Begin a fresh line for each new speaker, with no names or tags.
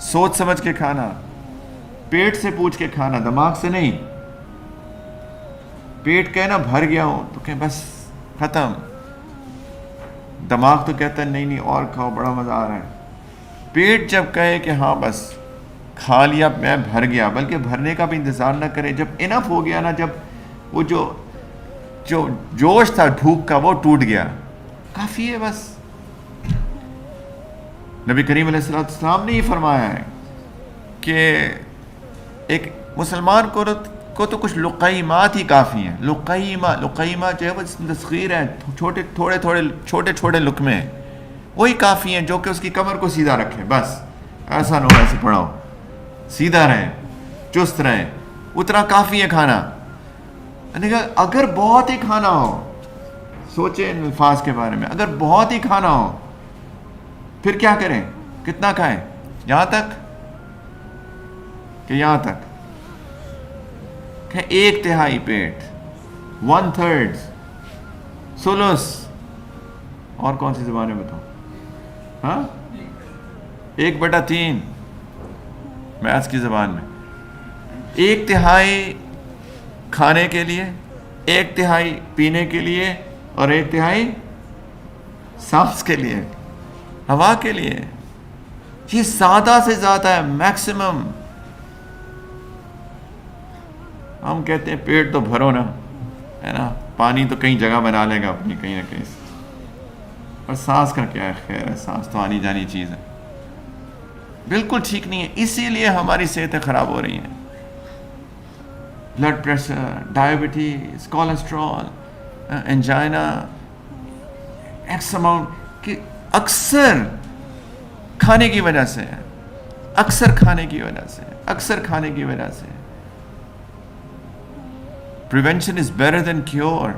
سوچ سمجھ کے کھانا، پیٹ سے پوچھ کے کھانا، دماغ سے نہیں. پیٹ کہنا بھر گیا ہوں تو کہ بس ختم. دماغ تو کہتا ہے نہیں نہیں اور کھاؤ، بڑا مزہ آ رہا ہے. پیٹ جب کہے کہ ہاں بس کھا لیا میں بھر گیا، بلکہ بھرنے کا بھی انتظار نہ کرے، جب انف ہو گیا نا، جب وہ جو جوش تھا بھوک کا وہ ٹوٹ گیا، کافی ہے بس. نبی کریم علیہ السلام نے یہ فرمایا ہے کہ ایک مسلمان کو تو کچھ لقیمات ہی کافی ہیں. لقیمہ جو ہے وہ تسخیر ہے، چھوٹے لقمے، وہی کافی ہیں جو کہ اس کی کمر کو سیدھا رکھیں. بس ایسا نہ ہو ایسے پڑھاؤ، سیدھا رہیں، چست رہیں، اتنا کافی ہے کھانا. اگر بہت ہی کھانا ہو، سوچیں ان الفاظ کے بارے میں، اگر بہت ہی کھانا ہو پھر کیا کریں؟ کتنا کھائیں؟ یہاں تک کہ یہاں تک کہ 1/3 پیٹ، 1/3، ثلث. اور کون سی زبان میں بتاؤں؟ ہاں 1/3 میتھس کی زبان میں. 1/3 کھانے کے لیے، 1/3 پینے کے لیے، اور 1/3 سانس کے لیے، ہوا کے لیے. یہ زیادہ سے زیادہ ہے، میکسیمم. ہم کہتے ہیں پیٹ تو بھرو نا، ہے نا، پانی تو کہیں جگہ بنا لے گا اپنی کہیں نہ کہیں سے. اور سانس کا کیا ہے؟ خیر ہے، سانس تو آنی جانی چیز ہے. بالکل ٹھیک نہیں ہے. اسی لیے ہماری صحتیں خراب ہو رہی ہیں. Blood pressure, diabetes, cholesterol, angina, x amount کہ اکثر کھانے کی وجہ سے، اکثر کھانے کی وجہ سے. Prevention is better than cure.